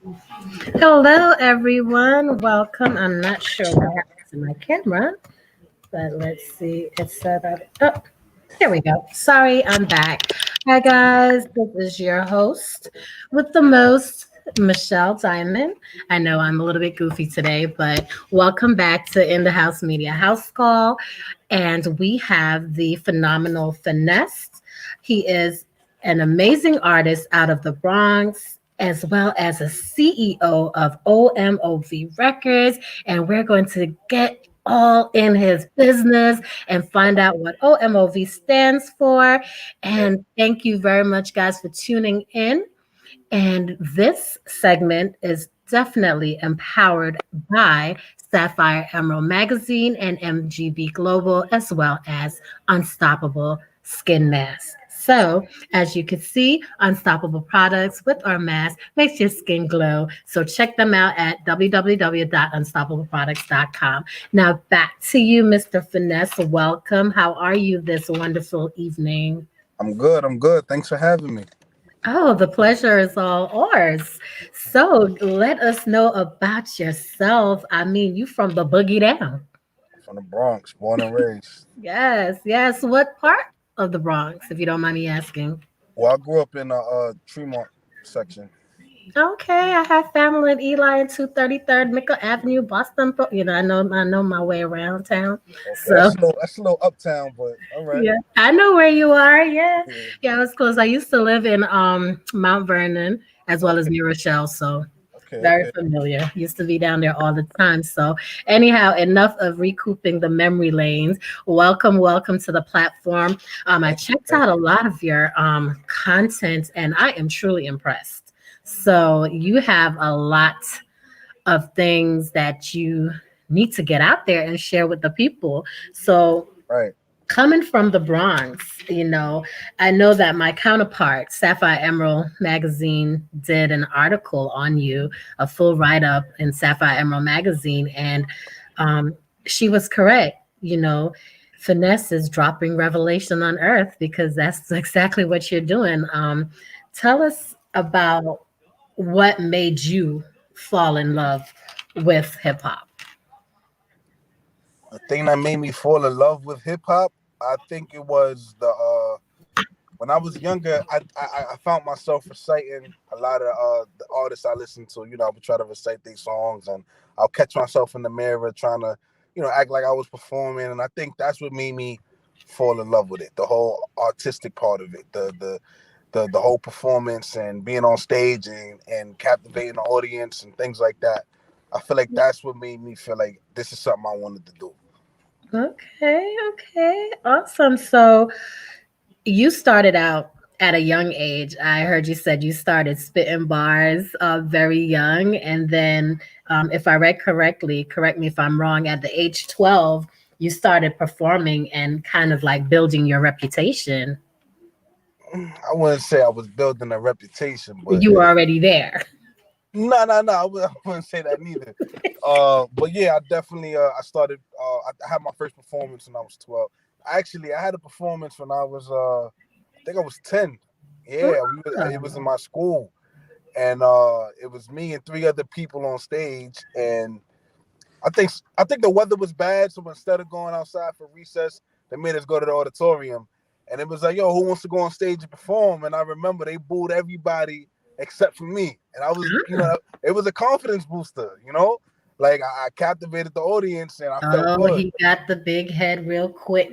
Hello, everyone. Welcome. I'm not sure what happened to my camera, but let's see. It's set up. Oh, there we go. Sorry, I'm back. Hi, guys. This is your host with the most, Michelle Diamond. I know I'm a little bit goofy today, but welcome back to In the House Media House Call. And we have the phenomenal Finesse. He is an amazing artist out of the Bronx, as well as a CEO of OMOV Records. And we're going to get all in his business and find out what OMOV stands for. And thank you very much, guys, for tuning in. And this segment is definitely empowered by Sapphire Emerald Magazine and MGB Global, as well as Unstoppable Skin Mask. So, as you can see, Unstoppable products with our mask makes your skin glow. So, check them out at www.unstoppableproducts.com. Now, back to you, Mr. Finesse. Welcome. How are you this wonderful evening? I'm good. I'm good. Thanks for having me. Oh, the pleasure is all ours. So let us know about yourself. I mean, you from the boogie down. From the Bronx, born and raised. Yes, yes. What part of the Bronx, if you don't mind me asking? Well, I grew up in the Tremont section. Okay, I have family in Eli and 233rd Mickle Avenue, Boston. I know my way around town. Okay, So that's a little uptown, but all right. yeah, I know where you are. Yeah, Yeah. yeah, I was close. I used to live in Mount Vernon as well as Okay. New Rochelle. So Okay. very Okay. familiar. Used to be down there all the time. So, anyhow, enough of recouping the memory lanes. Welcome, welcome to the platform. I Thank you. checked Thank out a you. lot of your content, and I am truly impressed. So, you have a lot of things that you need to get out there and share with the people. So, Right. coming from the Bronx, I know that my counterpart, Sapphire Emerald Magazine, did an article on you, a full write up in Sapphire Emerald Magazine, and um, she was correct. Finesse is dropping revelation on earth because that's exactly what you're doing. Tell us about what made you fall in love with hip hop. The thing that made me fall in love with hip hop, I think it was the when I was younger, I found myself reciting a lot of the artists I listened to. I would try to recite these songs, and I'll catch myself in the mirror trying to, act like I was performing. And I think that's what made me fall in love with it. The whole artistic part of it, the whole performance and being on stage and captivating the audience and things like that. I feel like that's what made me feel like this is something I wanted to do. Okay, okay, awesome. So, you started out at a young age. I heard you said you started spitting bars very young. And then, if I read correctly, correct me if I'm wrong, at the age 12, you started performing and kind of like building your reputation. I wouldn't say I was building a reputation, but You were already there. no. I wouldn't say that neither. But yeah, I definitely I started. I had my first performance when I was 12. Actually, I had a performance when I was I think I was 10. Yeah, it was in my school, and it was me and three other people on stage. And I think the weather was bad, so instead of going outside for recess, they made us go to the auditorium. And it was like, yo, who wants to go on stage and perform? And I remember they booed everybody except for me. And I was, it was a confidence booster. Like I captivated the audience and I felt Oh, good. he got the big head real quick.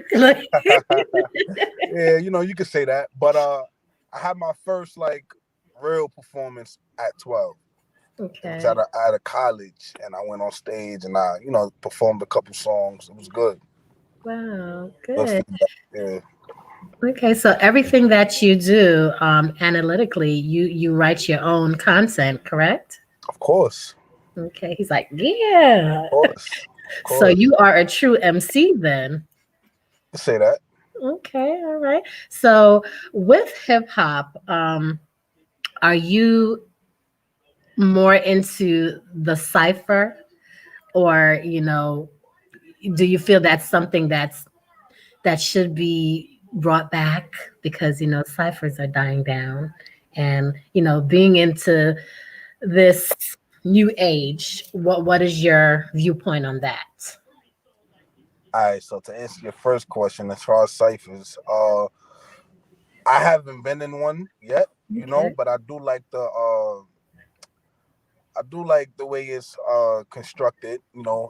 Yeah, you could say that. But I had my first like real performance at 12. It was Okay. at a college, and I went on stage and I, performed a couple songs. It was good. Wow, Good good. feedback. Yeah, Okay, so everything that you do analytically, you write your own content, correct? of course, Okay, he's like, yeah. of course, of So course. you are a true MC then. To say that. Okay, all right. So with hip hop, are you more into the cipher, or do you feel that's something that should be brought back because ciphers are dying down, and being into this new age. What is your viewpoint on that? All right, so to answer your first question, as far as ciphers, I haven't been in one yet, Okay. but I do like the way it's constructed.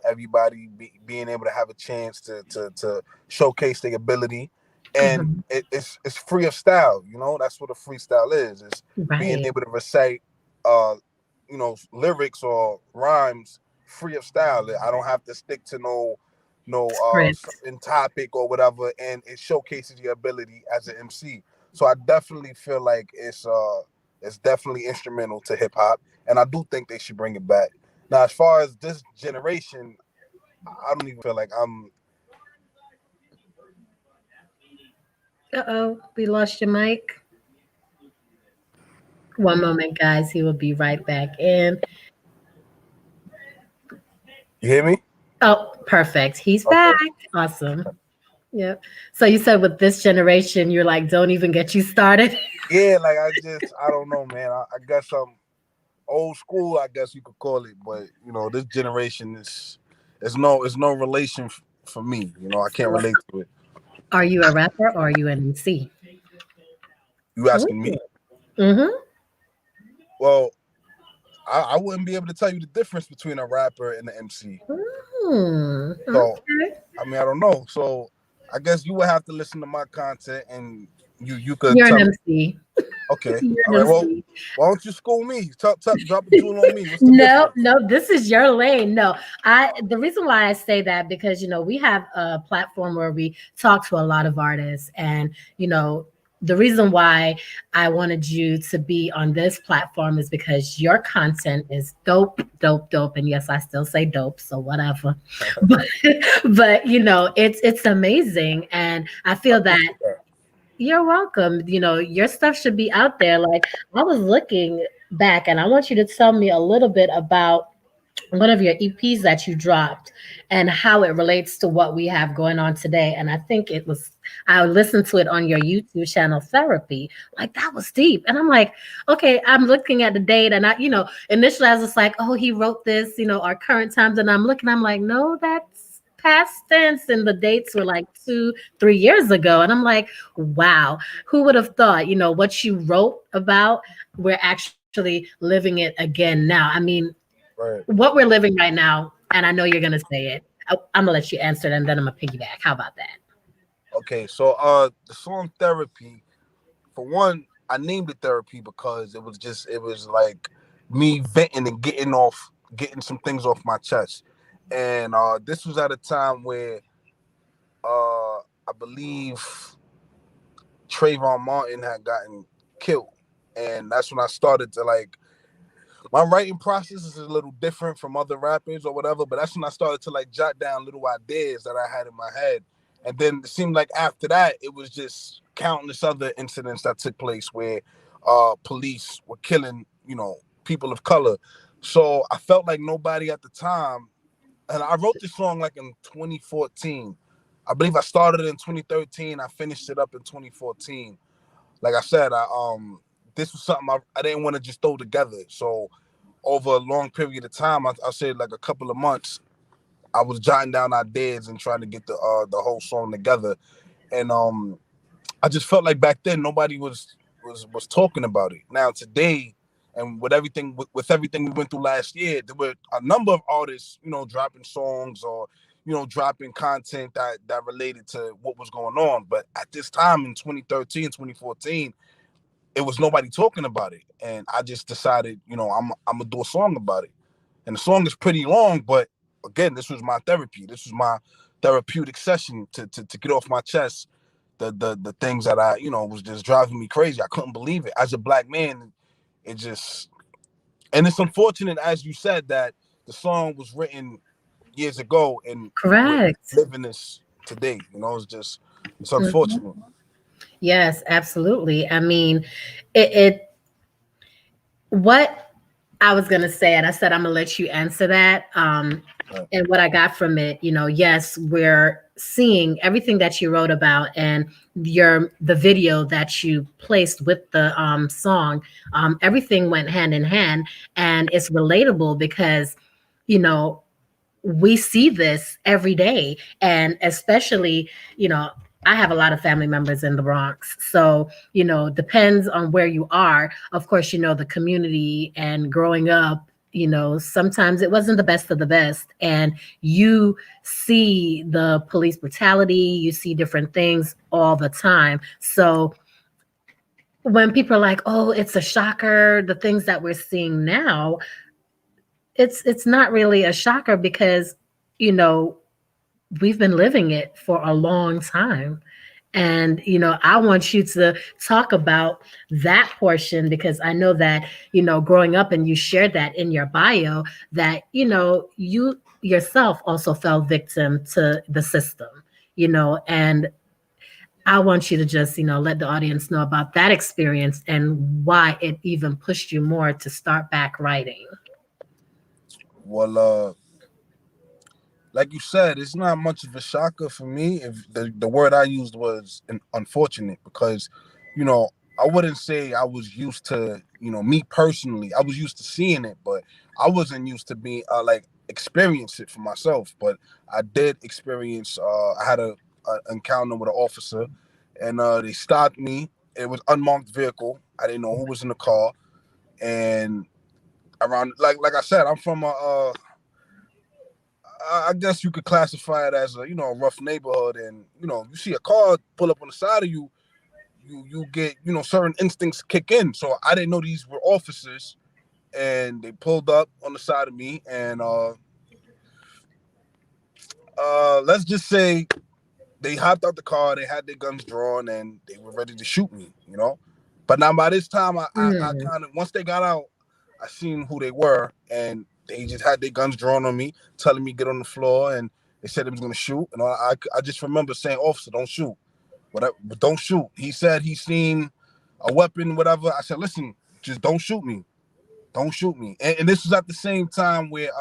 Everybody being able to have a chance to showcase their ability, and Mhm. it's free of style. That's what a freestyle is. It's being Right. able to recite, uh, lyrics or rhymes free of style. I don't have to stick to no Script. certain topic or whatever, and it showcases your ability as an MC. So I definitely feel like it's definitely instrumental to hip hop, and I do think they should bring it back. Now, as far as this generation, I don't even feel like I'm. Uh-oh, we lost your mic. One moment, guys. He will be right back in. You hear me? Oh, perfect. He's back. Okay. Awesome. Yep. So you said with this generation, you're like, don't even get you started. Yeah, like I don't know, man. I guess I'm old school, I guess you could call it, but this generation is no relation for me. I can't So, relate to it. are you a rapper or are you an MC? You asking me? Mm-hmm. Well, I wouldn't be able to tell you the difference between a rapper and an MC. So, Okay. I mean, I don't know. So, I guess you would have to listen to my content, and you could You're an tell me. MC. Okay, You're all an right. Well, MC. why don't you school me? Drop a jewel on me. What's the No, difference? no, this is your lane. No, the reason why I say that because we have a platform where we talk to a lot of artists, and the reason why I wanted you to be on this platform is because your content is dope, dope, dope. And yes, I still say dope, so whatever. But it's amazing. And I I feel that appreciate that. you're welcome. Your stuff should be out there. Like I was looking back and I want you to tell me a little bit about one of your EPs that you dropped and how it relates to what we have going on today. And I think I listened to it on your YouTube channel, Therapy. Like that was deep. And I'm like, okay, I'm looking at the date and initially I was just like, oh, he wrote this, our current times. And I'm like, no, that's past tense. And the dates were like 2-3 years ago. And I'm like, wow, who would have thought, what you wrote about, we're actually living it again now. I mean, Right. what we're living right now, and I know you're gonna say it. I'm gonna let you answer it, and then I'm gonna piggyback. How about that? Okay. So, the song "Therapy," for one, I named it "Therapy" because it was like me venting and getting some things off my chest, and this was at a time where I believe Trayvon Martin had gotten killed, and that's when I started to like my writing process is a little different from other rappers or whatever, but that's when I started to like jot down little ideas that I had in my head. And then it seemed like after that, it was just countless other incidents that took place where police were killing, people of color. So I felt like nobody at the time, and I wrote this song like in 2014. I believe I started it in 2013. I finished it up in 2014. Like I said, this was something I didn't want to just throw together. So over a long period of time, I said like a couple of months, I was jotting down ideas and trying to get the whole song together. And I just felt like back then nobody was talking about it. Now today, and with everything we went through last year, there were a number of artists, dropping songs or dropping content that related to what was going on. But at this time in 2013, 2014, it was nobody talking about it, and I just decided, I'm gonna do a song about it. And the song is pretty long, but again, this was my therapy. This was my therapeutic session to get off my chest the things that I was just driving me crazy. I couldn't believe it as a black man. It just and it's unfortunate, as you said, that the song was written years ago and we're Correct. living this today. It's Mhm. unfortunate. Yes, absolutely. I mean, it what I was gonna say, and I said I'm gonna let you answer that. Right. And what I got from it, yes, we're seeing everything that you wrote about and the video that you placed with the song, everything went hand in hand, and it's relatable because you know we see this every day. And especially, you know, I have a lot of family members in the Bronx. So, depends on where you are. Of course, the community and growing up, sometimes it wasn't the best of the best. And you see the police brutality, you see different things all the time. So when people are like, oh, it's a shocker, the things that we're seeing now, it's not really a shocker because, you know, we've been living it for a long time. And, I want you to talk about that portion because I know that, growing up and you shared that in your bio that, you yourself also fell victim to the system, and I want you to just, let the audience know about that experience and why it even pushed you more to start back writing. Well, like you said, it's not much of a shocker for me. If the word I used was unfortunate, because, you know, I wouldn't say I was used to, me personally, I was used to seeing it, but I wasn't used to being like experience it for myself. But I did experience. I had a encounter with an officer, and they stopped me. It was unmarked vehicle. I didn't know who was in the car, and around like I said, I'm from a I guess you could classify it as a rough neighborhood, and you see a car pull up on the side of you, you get certain instincts kick in. So I didn't know these were officers, and they pulled up on the side of me, and let's just say they hopped out the car, they had their guns drawn, and they were ready to shoot me. But now by this time, I Mm. kind of once they got out, I seen who they were, and they just had their guns drawn on me, telling me get on the floor, and they said they was gonna shoot. And I just remember saying, "Officer, don't shoot, whatever, but don't shoot." He said he seen a weapon, whatever. I said, "Listen, just don't shoot me, don't shoot me." And this was at the same time where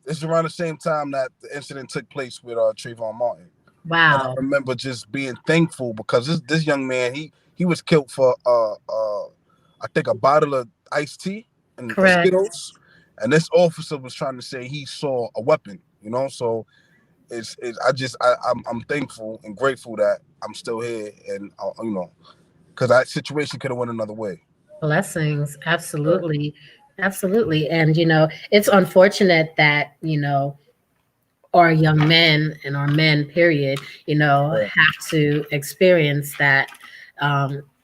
this is around the same time that the incident took place with Trayvon Martin. And I Wow. remember just being thankful because this young man he was killed for I think a bottle of iced tea and Correct. Skittles, and this officer was trying to say he saw a weapon. So it's I'm thankful and grateful that I'm still here, and because that situation could have went another way. Blessings. Absolutely. Absolutely. And, it's unfortunate that, our young men and our men, period, have to experience that.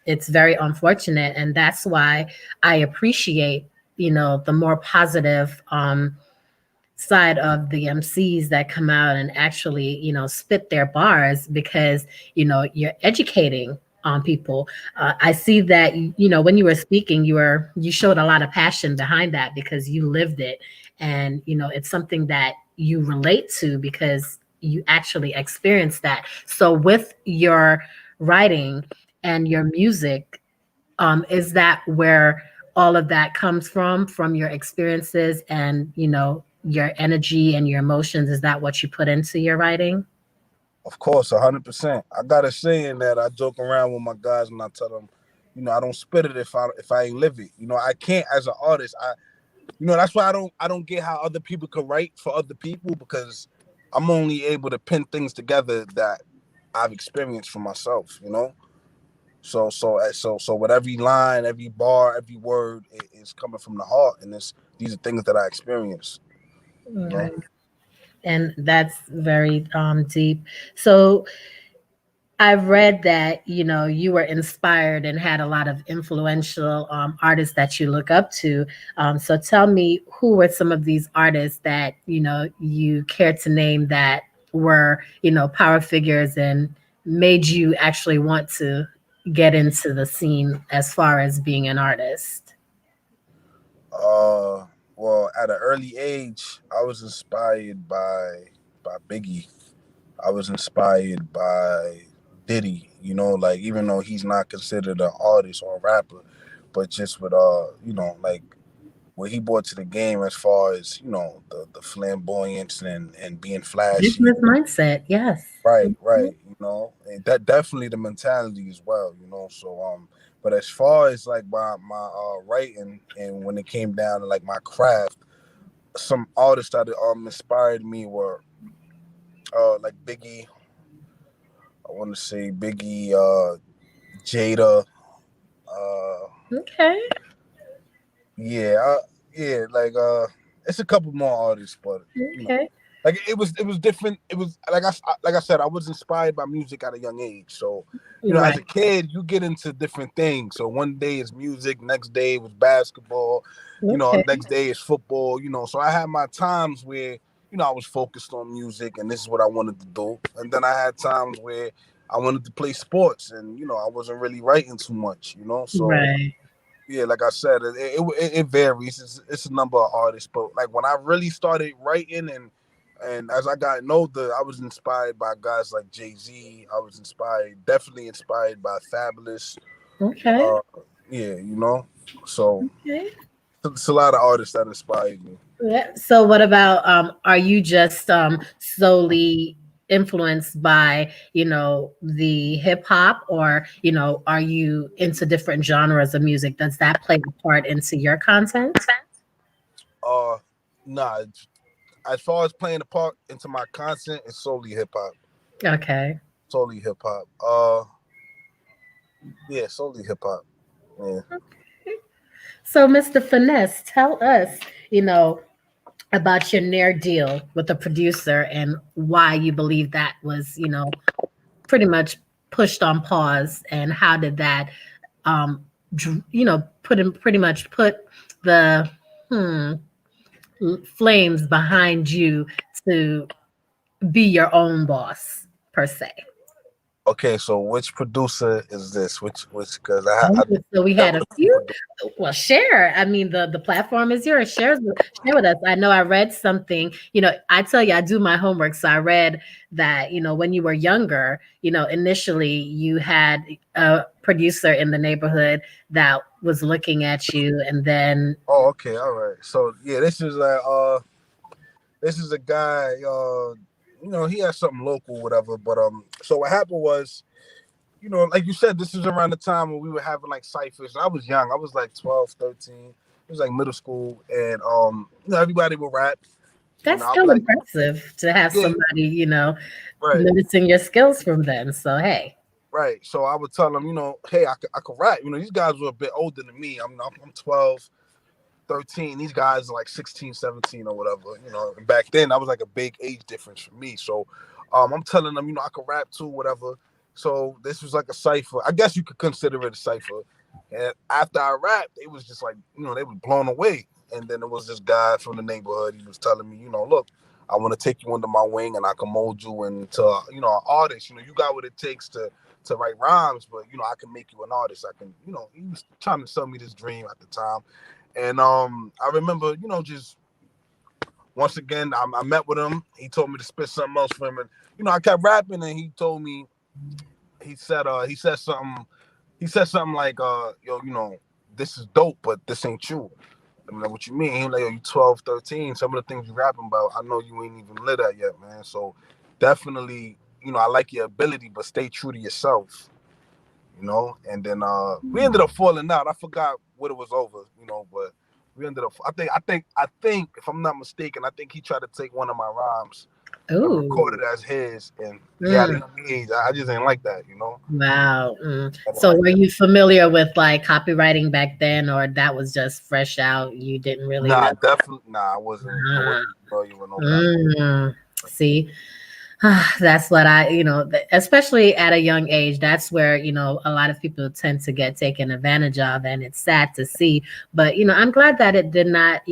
It's very unfortunate. And that's why I appreciate, the more positive side of the MCs that come out and actually, spit their bars because, you're educating on people. I see that, when you were speaking, you showed a lot of passion behind that because you lived it. And, it's something that you relate to because you actually experienced that. So with your writing and your music, is that where all of that comes from your experiences and your energy and your emotions? Is that what you put into your writing? Of course, 100%. I got a saying that I joke around with my guys and I tell them, I don't spit it if I ain't live it. I can't as an artist. That's why I don't get how other people could write for other people, because I'm only able to pin things together that I've experienced for myself. So with every line, every bar, every word is coming from the heart, and these are things that I experienced. You know. Right. And that's very deep. So I've read that you were inspired and had a lot of influential artists that you look up to. So tell me, who were some of these artists that you care to name that were power figures and made you actually want to get into the scene as far as being an artist? Uh, well, at an early age, I was inspired by Biggie. I was inspired by Diddy. Like, even though he's not considered an artist or a rapper, but just with like what he brought to the game as far as the flamboyance and being flashy. Business mindset, yes. Right, Mhm. right. And that definitely the mentality as well. So but as far as like my writing and when it came down to like my craft, some artists that inspired me were like Biggie. I want to say Biggie, Jada. Uh, Okay. yeah, yeah. Like it's a couple more artists, but you know, Okay. like it was different. It was like I said, I was inspired by music at a young age. So as a Right. kid, you get into different things. So one day is music, next day was basketball, Okay. next day is football. So I had my times where I was focused on music and this is what I wanted to do, and then I had times where I wanted to play sports and I wasn't really writing too much. So Right. yeah, like I said, it varies. It's a number of artists, but like when I really started writing and as I got older, I was inspired by guys like Jay-Z. I was definitely inspired by Fabulous. Okay. Uh, yeah, so Okay. it's a lot of artists that inspired me. Yeah. So what about are you just solely influenced by, the hip hop, or, are you into different genres of music? Does that play a part into your content? Uh, nah, as far as playing a part into my content, it's solely hip hop. Okay. Solely hip hop. Yeah, solely hip hop. Yeah. So Mr. Finesse, tell us, about your near deal with the producer and why you believe that was, pretty much pushed on pause, and how did that pretty much put the hmm, flames behind you to be your own boss per se. Okay, so which producer is this? Which? Because Oh, I so we dealt had a with a few few. producers. Well, share. I mean, the platform is yours. Share with us. I know I read something. I tell you, I do my homework. So I read that when you were younger, initially you had a producer in the neighborhood that was looking at you, and then Oh, okay, all right. So yeah, this is a guy. He has something local, whatever. But so what happened was, like you said, this is around the time when we were having like ciphers. I was young. I was like 12, 13. It was like middle school, and everybody would rap. that's I'd be still like, impressive to have yeah, somebody right. noticing your skills from then. So hey, Right. So I would tell them, hey, I could rap. These guys were a bit older than me. I'm 12, 13. These guys are like 16, 17 or whatever. And back then I was like a big age difference for me. So I'm telling them, I could rap too, whatever. So this was like a cipher. I guess you could consider it a cipher. And after I rapped, it was just like, they were blown away. And then there was this guy from the neighborhood. He was telling me, look, I want to take you under my wing and I can mold you into, an artist. You got what it takes to write rhymes, but I can make you an artist. I can, he was trying to sell me this dream at the time. And I remember, just once again, I met with him. He told me to spit something else for him, and I kept rapping, and he told me, he said something like, yo, this is dope, but this ain't you. I'm like, what you mean? He was like, yo, you 12, 13. Some of the things you rapping about, I know you ain't even lit at yet, man. So definitely, I like your ability, but stay true to yourself. And then we ended up falling out. I forgot what it was over, but we ended up I think if I'm not mistaken, I think he tried to take one of my rhymes and record ooh. it as his, and yeah, at a Mm. young age, I just didn't like that. Wow. Mm. I didn't So like were that. you familiar with like copywriting back then, or that was just fresh out? You didn't really know? Nah, definitely nah, I wasn't familiar with no copy. Mm. See, that's what especially at a young age, that's where, a lot of people tend to get taken advantage of, and it's sad to see. But, I'm glad that it did not,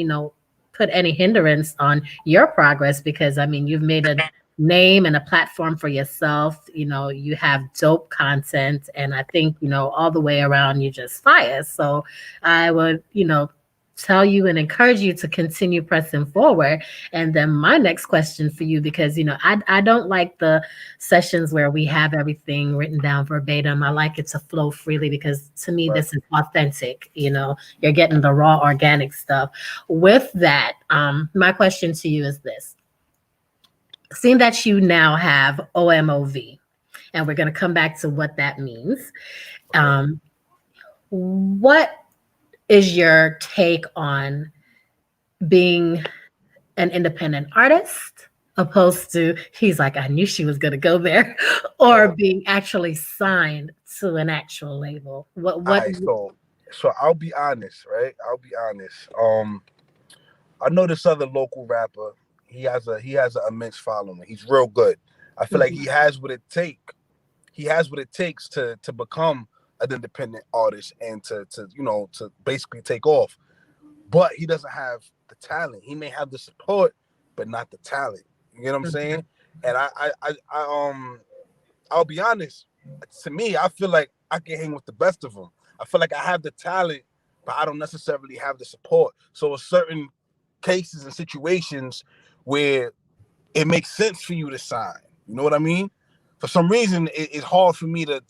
put any hindrance on your progress, because, I mean, you've made a name and a platform for yourself. You have dope content, and I think, all the way around, you just fire. So I would, tell you and encourage you to continue pressing forward. And then my next question for you, because I don't like the sessions where we have everything written down verbatim. I like it to flow freely because to me Right. this is authentic. You're getting the raw organic stuff. With that, my question to you is this. Seeing that you now have OMOV, and we're going to come back to what that means. Okay. What is your take on being an independent artist opposed to, he's like, I knew she was going to go there, or Uh, being actually signed to an actual label? all What, right. So I'll be honest, right? I'll be honest. I know this other local rapper. He has an immense following. He's real good. I feel like Mhm. he has what it take. He has what it takes to become an independent artist and to basically take off. But he doesn't have the talent. He may have the support, but not the talent. You get what I'm saying? And I'll be honest. To me, I feel like I can hang with the best of them. I feel like I have the talent, but I don't necessarily have the support. So, in certain cases and situations where it makes sense for you to sign, you know what I mean? For some reason, it's hard for me to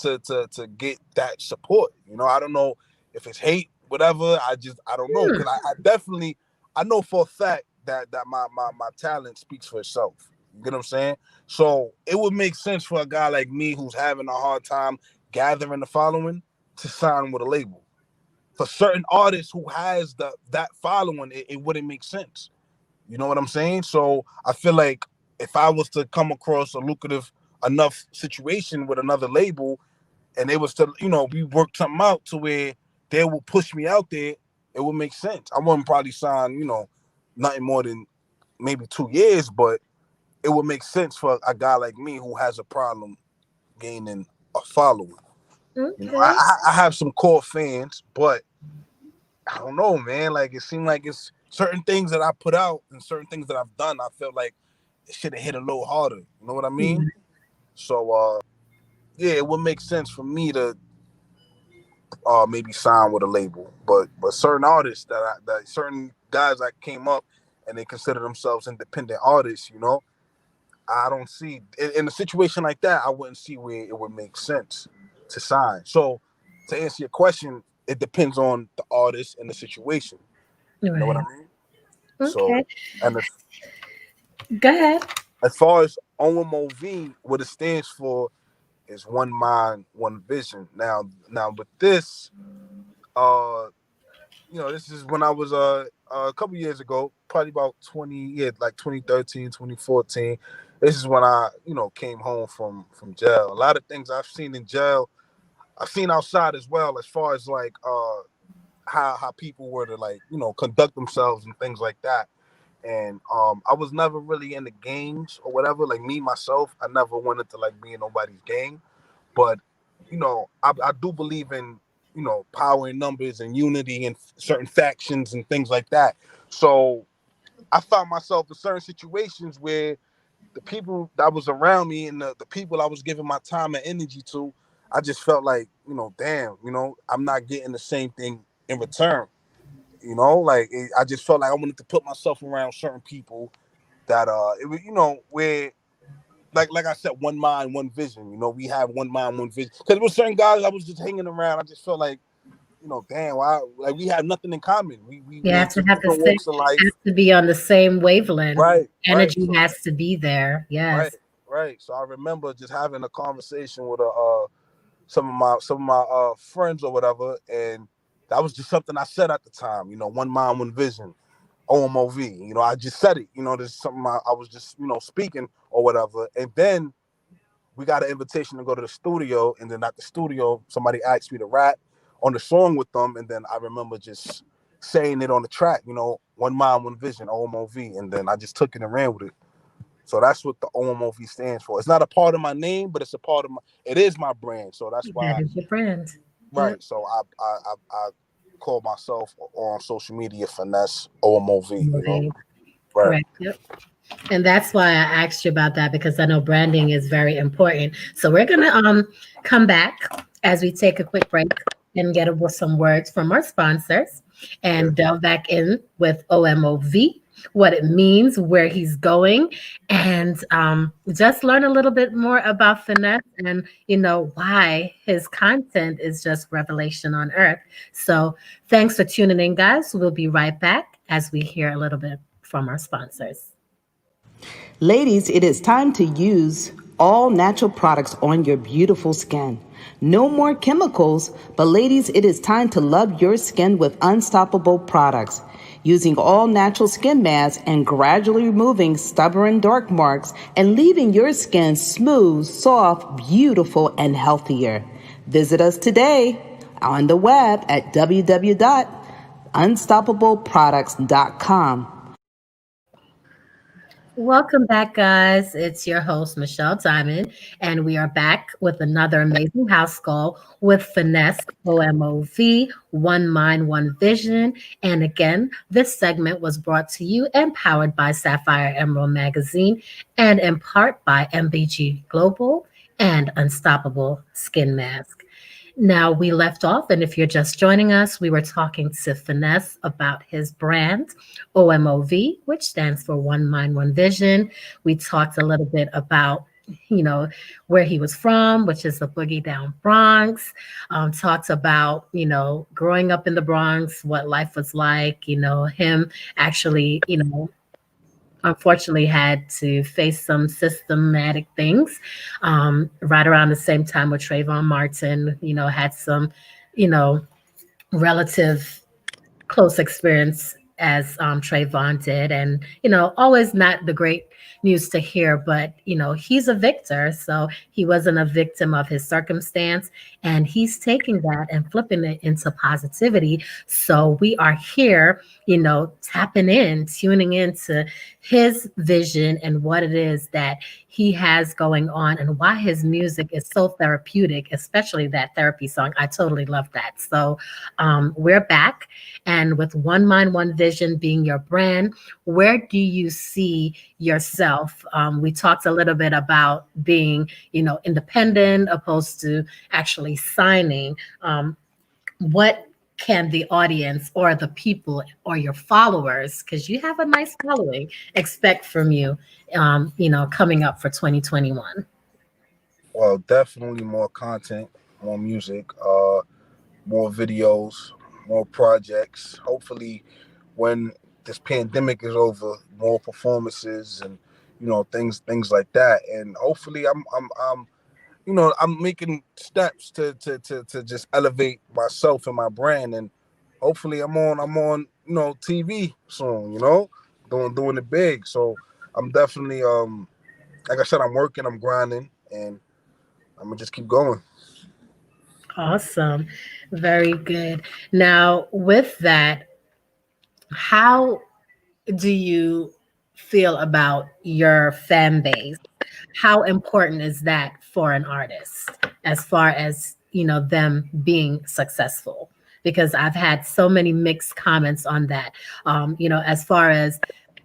get that support. I don't know if it's hate, whatever. I don't know, because I definitely I know for a fact that my talent speaks for itself. You get what I'm saying? So it would make sense for a guy like me who's having a hard time gathering the following to sign with a label. For certain artists who has that following, it wouldn't make sense. You know what I'm saying? So I feel like if I was to come across a lucrative enough situation with another label, and they was to, we worked something out to where they will push me out there, it would make sense. I wouldn't probably sign, nothing more than maybe 2 years, but it would make sense for a guy like me who has a problem gaining a following. Okay. I have some core fans, but I don't know, man. Like, it seemed like it's certain things that I put out and certain things that I've done. I felt like it should have hit a little harder. You know what I mean? So, yeah, it would make sense for me to maybe sign with a label. But certain artists that certain guys that came up and they consider themselves independent artists, I don't see in a situation like that. I wouldn't see where it would make sense to sign. So, to answer your question, it depends on the artist and the situation. You know what I Right. mean? So, Okay. and Go ahead. as far as OMOV, what it stands for is one mind, one vision. Now with this, uh, this is when I was a couple years ago, probably about 20, yeah, like 2013, 2014. This is when I, came home from jail. A lot of things I've seen in jail, I've seen outside as well, as far as like how people were to, like, conduct themselves and things like that. And I was never really into games or whatever. Like, me myself, I never wanted to like be in nobody's game. But I do believe in power in numbers and unity and certain factions and things like that. So I found myself in certain situations where the people that was around me and the people I was giving my time and energy to, I just felt like, damn, I'm not getting the same thing in return. Like, I just felt like I wanted to put myself around certain people that it was, where, like I said, one mind, one vision. We have one mind, one vision. Because there were certain guys I was just hanging around. I just felt like, damn, why? Like, we have nothing in common. You We in have to two have the different same, walks of life. have to be on the same wavelength. Right, right. Energy So has to be there. right, Yes. right. So I remember just having a conversation with some of my friends or whatever, and that was just something I said at the time. One mind, one vision. OMOV. I just said it. This is something I was just speaking or whatever, and then we got an invitation to go to the studio, and then at the studio, somebody asked me to rap on the song with them, and then I remember just saying it on the track, one mind, one vision, OMOV, and then I just took it and ran with it. So that's what the OMOV stands for. It's not a part of my name, but it's a part of it is my brand. So that's That why, is your brand. Yep. right. So I call myself on social media Finesse OMOV. Moving. Right. Correct. Yep. And that's why I asked you about that, because I know branding is very important. So we're gonna come back as we take a quick break. and get some words from our sponsors and delve back in with OMOV, what it means, where he's going, and just learn a little bit more about Finesse and, why his content is just revelation on earth. So thanks for tuning in, guys. We'll be right back as we hear a little bit from our sponsors. Ladies, it is time to use all natural products on your beautiful skin. No more chemicals, but ladies, it is time to love your skin with unstoppable products. Using all natural skin masks and gradually removing stubborn dark marks and leaving your skin smooth, soft, beautiful, and healthier. Visit us today on the web at www.unstoppableproducts.com. Welcome back, guys. It's your host, Michelle Diamond, and we are back with another amazing house call with Finesse OMOV, One Mind, One Vision. And again, this segment was brought to you and powered by Sapphire Emerald Magazine and in part by MBG Global and Unstoppable Skin Mask. Now, we left off, and if you're just joining us, we were talking to Finesse about his brand, OMOV, which stands for One Mind, One Vision. We talked a little bit about where he was from, which is the Boogie Down Bronx. Talked about, growing up in the Bronx, what life was like, him actually, unfortunately had to face some systematic things right around the same time with Trayvon Martin, had some, you know, relative close experience as Trayvon did. And, always not the great news to hear, but, he's a victor. So he wasn't a victim of his circumstance. And he's taking that and flipping it into positivity. So we are here, tapping in, tuning into his vision and what it is that he has going on and why his music is so therapeutic, especially that therapy song. I totally love that. So we're back. And with One Mind, One Vision being your brand, where do you see yourself? We talked a little bit about being, independent opposed to actually signing. What can the audience or the people or your followers, because you have a nice following, expect from you, coming up for 2021? Well, definitely more content, more music, more videos, more projects. Hopefully, when this pandemic is over, more performances and things like that. And hopefully, I'm making steps to just elevate myself and my brand. And hopefully, I'm on TV soon. Doing it big. So I'm definitely like I said, I'm working, I'm grinding, and I'm gonna just keep going. Awesome. Very good. Now, with that, how do you feel about your fan base? How important is that for an artist as far as, them being successful? Because I've had so many mixed comments on that. As far as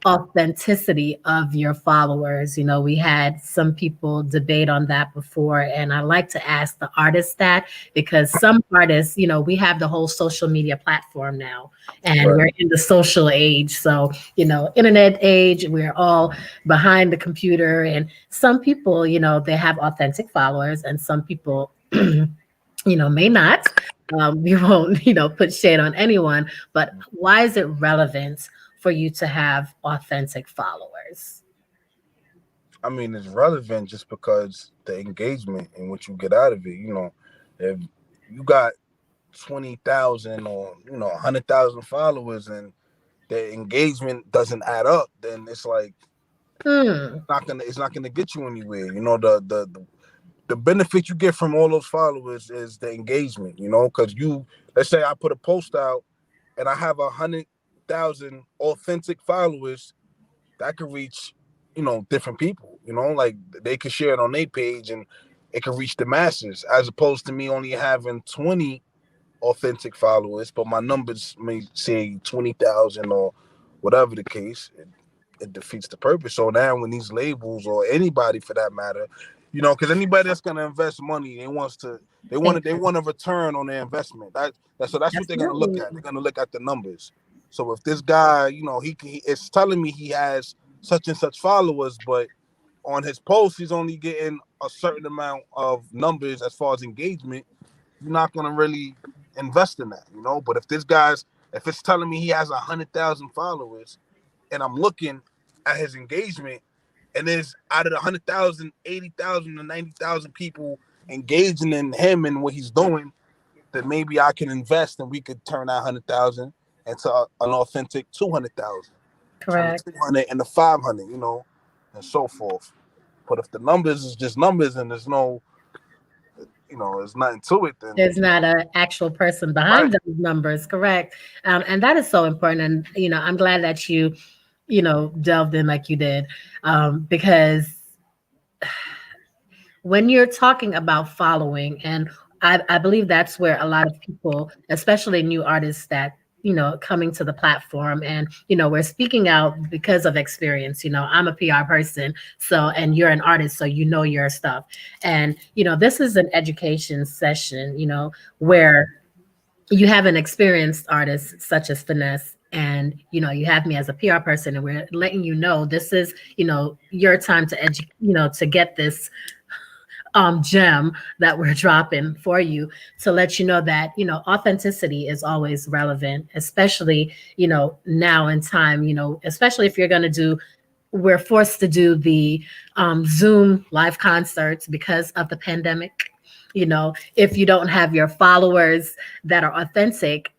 authenticity of your followers, we had some people debate on that before, and I like to ask the artists that, because some artists, we have the whole social media platform now, and Right. we're in the social age. So, internet age, we're all behind the computer, and some people, they have authentic followers, and some people may not. We won't, put shade on anyone, but why is it relevant for you to have authentic followers? I mean, it's relevant just because the engagement and what you get out of it. If you got 20,000 or 100,000 followers and the engagement doesn't add up, then it's like Hmm. it's not gonna get you anywhere. The benefit you get from all those followers is the engagement. Because let's say I put a post out and I have 100,000 authentic followers that could reach different people. Like they could share it on their page and it could reach the masses, as opposed to me only having 20 authentic followers, but my numbers may say 20,000 or whatever the case. It defeats the purpose. So now when these labels, or anybody for that matter, You know, because anybody that's gonna invest money, they want a return on their investment. That's what they're gonna look at. They're gonna look at the numbers. So if this guy, you know, it's telling me he has such and such followers, but on his post he's only getting a certain amount of numbers as far as engagement, you're not gonna really invest in that, you know. But if it's telling me he has 100,000 followers, and I'm looking at his engagement, and there's out of the 100,000, 80,000 to 90,000 people engaging in him and what he's doing, then maybe I can invest and we could turn that 100,000 into an authentic 200,000, turn the Correct. 200 into 500, you know, and so forth. But if the numbers is just numbers and there's no, you know, there's nothing to it, then There's not an actual person behind those numbers, correct? And that is so important. And I'm glad that you delved in like you did, because when you're talking about following, and I believe that's where a lot of people, especially new artists that coming to the platform, and we're speaking out because of experience. I'm a PR person, so, and you're an artist, so your stuff. And this is an education session, where you have an experienced artist such as Finesse, and you have me as a PR person, and we're letting this is your time to to get this gem that we're dropping for you, to let you know that authenticity is always relevant, especially now in time, especially if you're going to do, we're forced to do the Zoom live concerts because of the pandemic. If you don't have your followers that are authentic,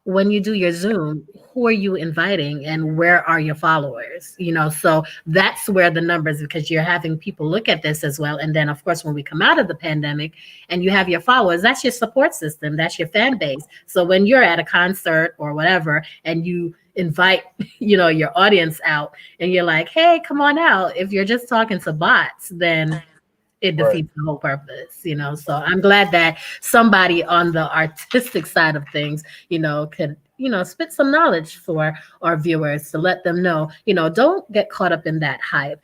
when you do your Zoom, who are you inviting and where are your followers? So that's where the numbers, because you're having people look at this as well. And then, of course, when we come out of the pandemic and you have your followers, that's your support system, that's your fan base. So when you're at a concert or whatever, and you invite, your audience out, and you're like, hey, come on out. If you're just talking to bots, then it defeats the whole purpose, So I'm glad that somebody on the artistic side of things, could, spit some knowledge for our viewers, to let them know, don't get caught up in that hype,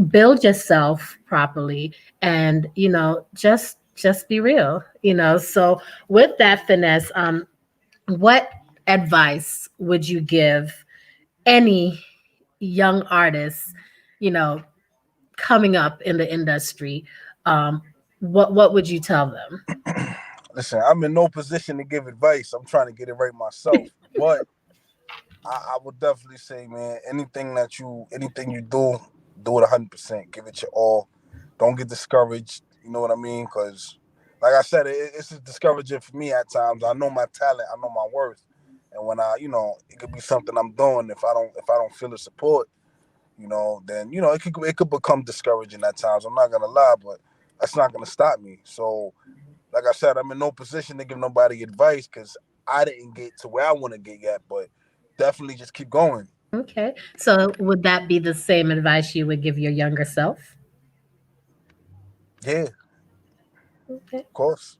build yourself properly, and, just be real, So with that, Finesse, what advice would you give any young artists, coming up in the industry? What would you tell them? listen, I'm in no position to give advice. I'm trying to get it right myself. But I would definitely say, man, anything you do it 100%. Give it your all. Don't get discouraged. You know what I mean? Because, like I said, it's discouraging for me at times. I know my talent. I know my worth. And when it could be something I'm doing. If I don't feel the support, then it could become discouraging at times. I'm not gonna lie, but that's not gonna stop me. So, like I said, I'm in no position to give nobody advice because I didn't get to where I want to get yet. But definitely just keep going. Okay. So would that be the same advice you would give your younger self? Yeah, Okay. of course.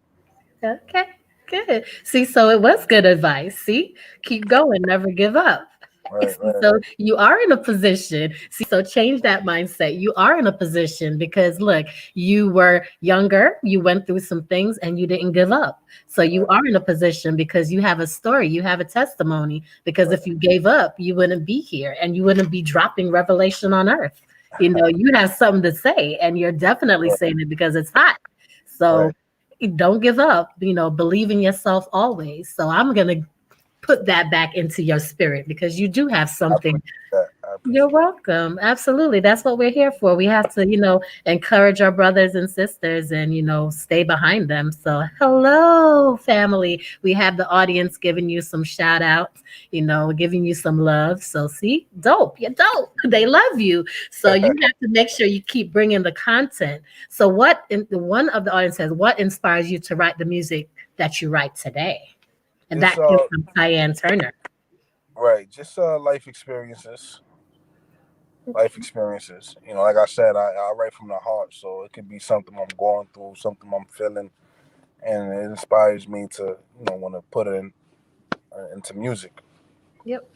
Okay. Good. See, so it was good advice. See, keep going, never give up. Right, right. So you are in a position. See, so change that mindset. You are in a position because look, you were younger, you went through some things and you didn't give up. So you are in a position because you have a story, you have a testimony. Because if you gave up, you wouldn't be here and you wouldn't be dropping revelation on earth. You have something to say, and you're definitely saying it because it's hot. So Right. don't give up, believe in yourself always. So I'm going to put that back into your spirit because you do have I something. appreciate that. I You're appreciate welcome. Absolutely. That's what we're here for. We have to, encourage our brothers and sisters and, stay behind them. So, hello, family. We have the audience giving you some shout outs, giving you some love. So, see, dope. You're dope. They love you. So, you have to make sure you keep bringing the content. So, one of the audience says, what inspires you to write the music that you write today? And Just that came from Tyann Turner. right. Just life experiences. Life experiences. Like I said, I write from the heart, so it could be something I'm going through, something I'm feeling, and it inspires me to want to put it into music. Yep.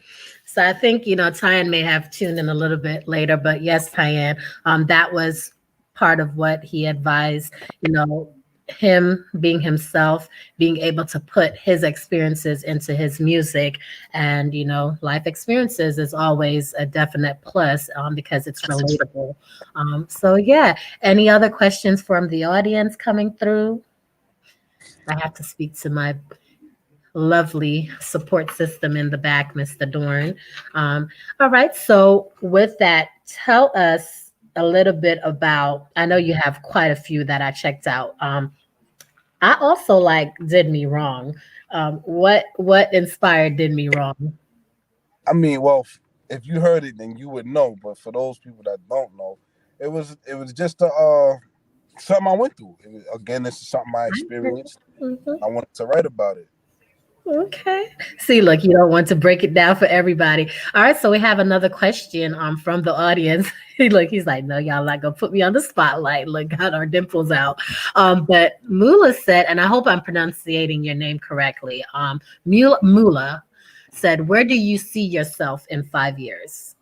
So I think, Tyann may have tuned in a little bit later, but yes, Tyann, that was part of what he advised, you know, him being himself, being able to put his experiences into his music. And, you know, life experiences is always a definite plus because it's relatable. So, yeah. Any other questions from the audience coming through? I have to speak to my lovely support system in the back, Mr. Dorn. All right. So, with that, tell us a little bit about. I know you have quite a few that I checked out. I also like Did Me Wrong. What inspired Did Me Wrong? I mean, well, if you heard it, then you would know. But for those people that don't know, it was just something I went through. Again, this is something I experienced. Mhm. I wanted to write about it. Okay. See, look, you don't want to break it down for everybody. All right, so we have another question from the audience. Look, he's like, no, y'all not gonna put me on the spotlight. Look, got our dimples out. But Mula said, and I hope I'm pronouncing your name correctly. Mula said, where do you see yourself in 5 years?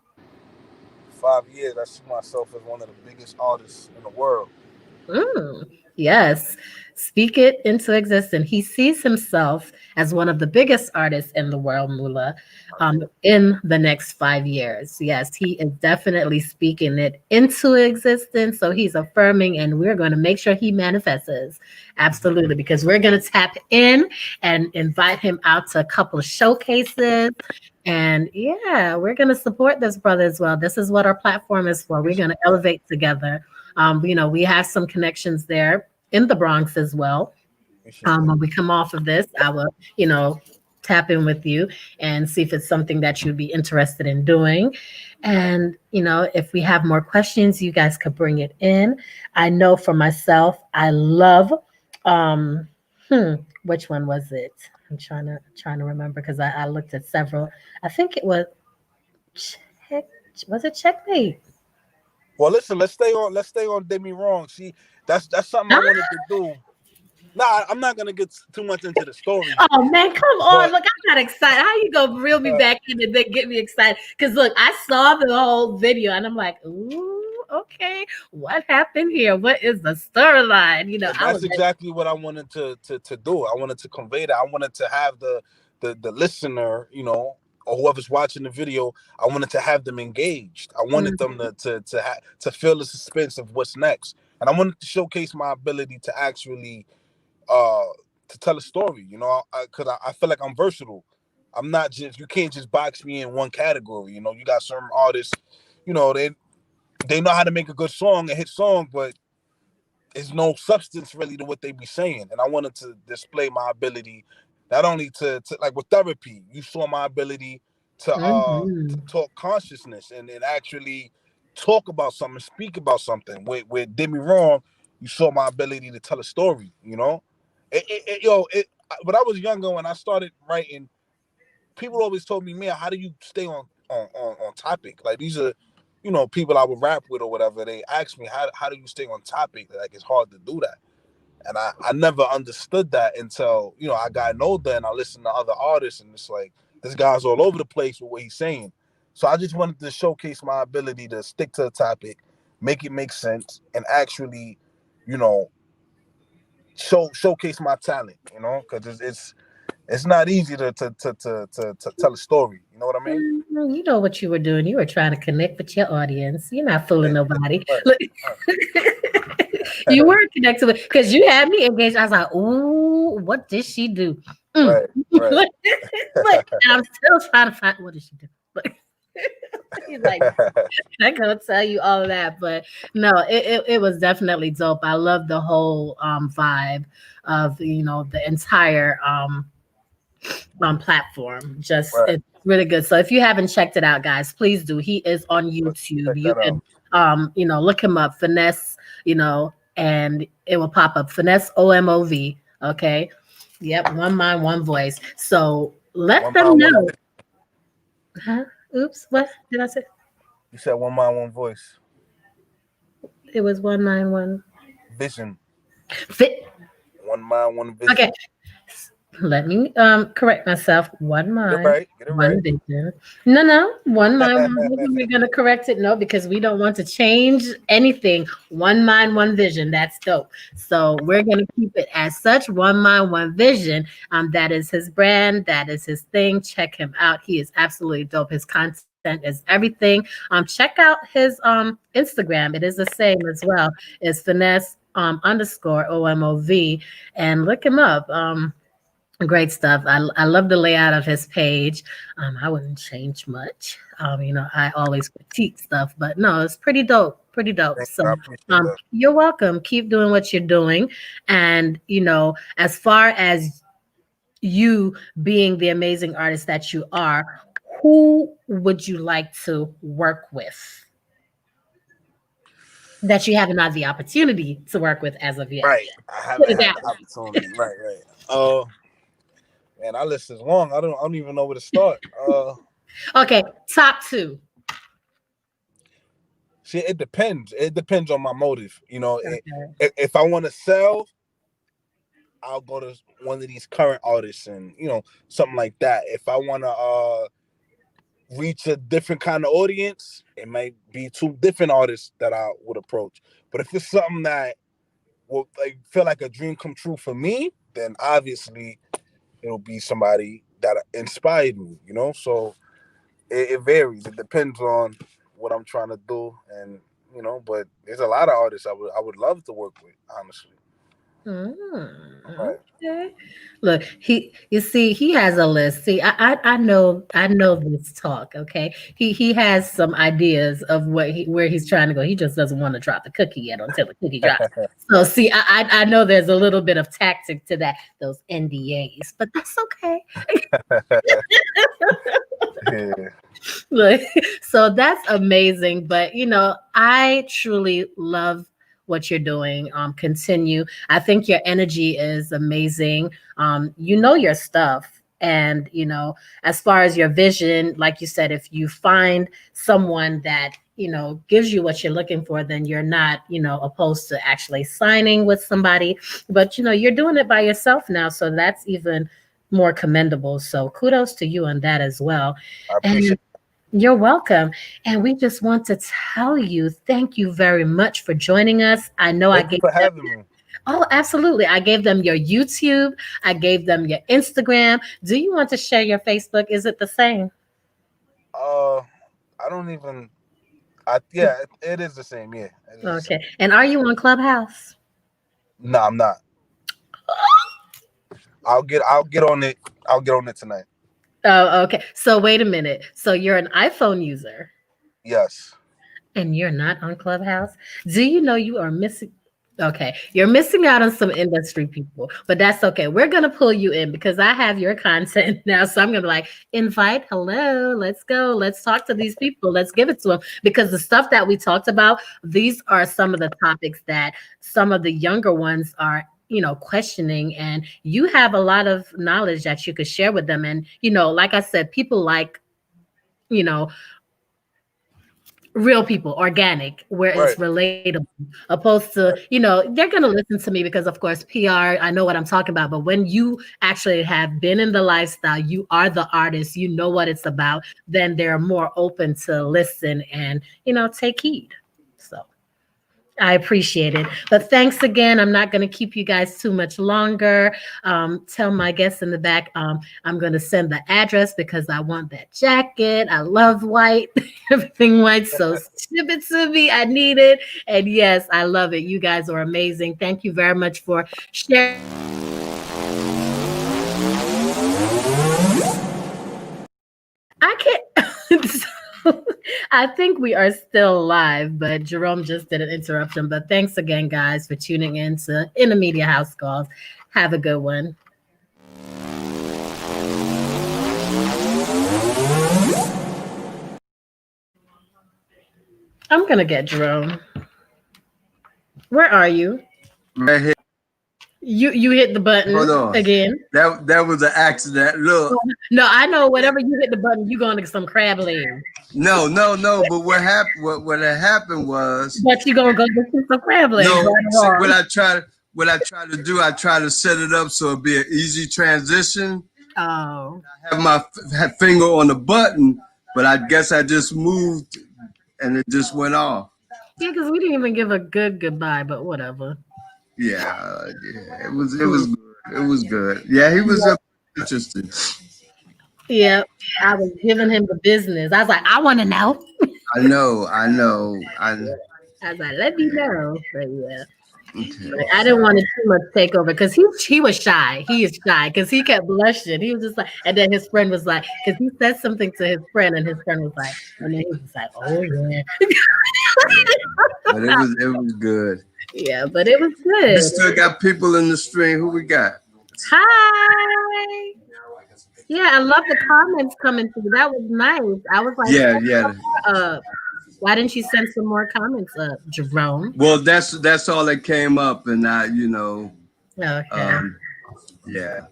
5 years, I see myself as one of the biggest artists in the world. Mm, yes. Speak it into existence. He sees himself as one of the biggest artists in the world, Mula, in the next 5 years. Yes, he is definitely speaking it into existence. So he's affirming, and we're going to make sure he manifests. Absolutely, because we're going to tap in and invite him out to a couple of showcases. And yeah, we're going to support this brother as well. This is what our platform is for. We're going to elevate together. You know, we have some connections there in the Bronx as well. When we come off of this, I will, you know, tap in with you and see if it's something that you'd be interested in doing. And, you know, if we have more questions, you guys could bring it in. I know for myself, I love um which one was it? I'm trying to remember because I looked at several. I think it was check was it checkmate? Well, listen, let's stay on Did Me Wrong. See, that's something I wanted to do. Nah, I'm not gonna get too much into the story, Oh man, come on. but Look, I'm not excited. How you gonna reel me back in and then get me excited? Because look, I saw the whole video and I'm like, ooh, okay, what happened here? What is the storyline? You know, and I was that's exactly what I wanted to do. I wanted to convey that. I wanted to have the listener, or whoever's watching the video, I wanted to have them engaged. I wanted them to feel the suspense of what's next, and I wanted to showcase my ability to actually uh to tell a story. Because I feel like I'm versatile. I'm not just you can't just box me in one category. You got certain artists, they know how to make a good song, a hit song, but there's no substance really to what they be saying. And I wanted to display my ability, not only to like with therapy, you saw my ability to Mhm. talk consciousness and actually talk about something, speak about something. Where Did Me Wrong, you saw my ability to tell a story. When I was younger, when I started writing, people always told me, man, how do you stay on topic? Like these are, people I would rap with or whatever. They asked me, how do you stay on topic? Like it's hard to do that. And I never understood that until, I got older and I listened to other artists, and it's like this guy's all over the place with what he's saying. So I just wanted to showcase my ability to stick to a topic, make it make sense, and actually, you know, showcase my talent, because it's not easy to tell a story. You know what I mean? You know what you were doing. You were trying to connect with your audience. You're not fooling Yeah, nobody. right, Look, you right, were connected with because you had me engaged. I was like, ooh, what did she do? right, right. Look, look, and I'm still trying to find what did she do? Look. He's like, I gonna tell you all of that, but no, it was definitely dope. I love the whole vibe of the entire platform. Just Right. it's really good. So if you haven't checked it out, guys, please do. He is on YouTube. Check You that can out. look him up, Finesse, and it will pop up Finesse OMOV. Okay. Yep, one mind, one voice. So let One them mind, one. know. Huh? Oops, what did I say? You said one mind, one voice. It was 191. Vision. Fit. One mind, one Okay. vision. Let me correct myself. One Get it mind, right. Get it one right. vision. No, one mind, one vision. We're gonna correct it. No, because we don't want to change anything. One mind, one vision. That's dope. So we're gonna keep it as such. One mind, one vision. That is his brand. That is his thing. Check him out. He is absolutely dope. His content is everything. Check out his Instagram. It is the same as well. It's finesse underscore OMOV, and look him up. Great stuff. I love the layout of his page. I wouldn't change much. I always critique stuff, but no, it's pretty dope. Pretty dope. Thank So you. I appreciate that. you're welcome. Keep doing what you're doing. And as far as you being the amazing artist that you are, who would you like to work with that you haven't had the opportunity to work with as of yet? Right. I Put haven't it had that the way. opportunity. Right. Right. Man, our list is long. I don't even know where to start. Okay, top two. See, it depends. It depends on my motive. Okay. If I want to sell, I'll go to one of these current artists and something like that. If I want to reach a different kind of audience, it might be two different artists that I would approach. But if it's something that will feel like a dream come true for me, then obviously it'll be somebody that inspired me. So it varies. It depends on what I'm trying to do, and but there's a lot of artists I would love to work with, honestly. Right. Okay. Look, you see, he has a list. See, I know this talk. Okay, he has some ideas of where he's trying to go. He just doesn't want to drop the cookie yet until the cookie drops. So, see, I know there's a little bit of tactic to that, those NDAs, but that's okay. Yeah. Look, so that's amazing. But I truly love what you're doing. Continue. I think your energy is amazing. You know your stuff. And as far as your vision, like you said, if you find someone that gives you what you're looking for, then you're not opposed to actually signing with somebody. But you're doing it by yourself now, so that's even more commendable. So kudos to you on that as well. I And appreciate you're welcome. And we just want to tell you, thank you very much for joining us. I know it. I Thank you gave for them, having me. oh, absolutely. I gave them your YouTube. I gave them your Instagram. Do you want to share your Facebook? Is it the same? Uh, I don't even. Yeah, it is the same. Yeah, it is the same. Okay. And are you on Clubhouse? No, I'm not. I'll get on it. I'll get on it tonight. Oh, okay. So wait a minute. So you're an iPhone user Yes. and you're not on Clubhouse? Do you know you are missing? Okay, you're missing out on some industry people, but that's okay. We're gonna pull you in because I have your content now. So I'm gonna be like, invite, hello, let's go, let's talk to these people, let's give it to them. Because the stuff that we talked about, these are some of the topics that some of the younger ones are questioning, and you have a lot of knowledge that you could share with them. And like I said, people like you know real people, organic, where it's Right. relatable, opposed to, Right. they're going to listen to me because, of course, PR, I know what I'm talking about. But when you actually have been in the lifestyle, you are the artist, you know what it's about, then they're more open to listen and, take heed. So I appreciate it. But thanks again. I'm not going to keep you guys too much longer. Tell my guests in the back, I'm going to send the address because I want that jacket. I love white, everything white. So ship it to me. I need it. And yes, I love it. You guys are amazing. Thank you very much for sharing. I can't. I think we are still live, but Jerome just did an interruption. But thanks again, guys, for tuning in to In the Media House Calls. Have a good one. I'm gonna get Jerome. Where are you? Right here. You hit the button Hold on. again. That was an accident. Look. No, I know. Whenever you hit the button, you going to some crab leg. No. But what happened? What had happened was. But you gonna go get some crab legs? No. Right or wrong? what I try to do, I try to set it up so it'll be an easy transition. Oh. I have my finger on the button, but I guess I just moved and it just went off. Yeah, because we didn't even give a good goodbye, but whatever. Yeah, it was good. It was good. Yeah, he was interesting. Yeah, I was giving him the business. I was like, I want to know. I know. I was like, let me know. But yeah. Okay. Like, I didn't want to too much take over because he was shy. He is shy because he kept blushing. He was just like, and then his friend was like, because he said something to his friend, and his friend was like, and then he was like, oh yeah. But it was good. Yeah, but it was We good. still got people in the stream. Who we got? Hi. Yeah, I love the comments coming through. That was nice. I was like, Yeah. why didn't you send some more comments up, Jerome? Well, that's all that came up, and Okay. Yeah.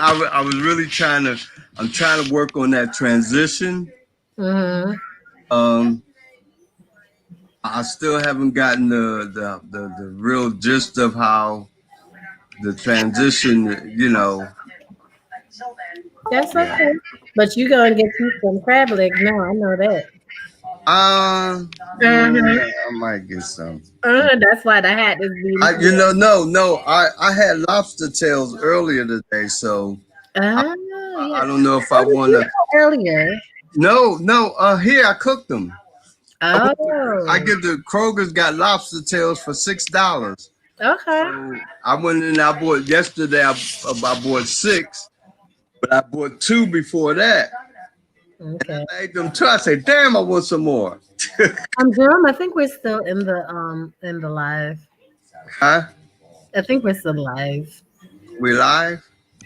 I was really I'm trying to work on that transition. Mm-hmm. I still haven't gotten the real gist of how the transition, That's okay. But you gonna get you some crab legs now. I know that. I might get some. That's why the hat is being. No. I had lobster tails earlier today, so Yeah. I don't know if I What did want you to. know earlier? No. Here I cooked them. Oh. I give the Kroger's got lobster tails for $6. Okay. So I went in. I bought yesterday. I bought 6, but I bought 2 before that. Okay. And I ate them 2. I say, damn, I want some more. Jerome, I think we're still in the live. Huh? I think we're still live. We live?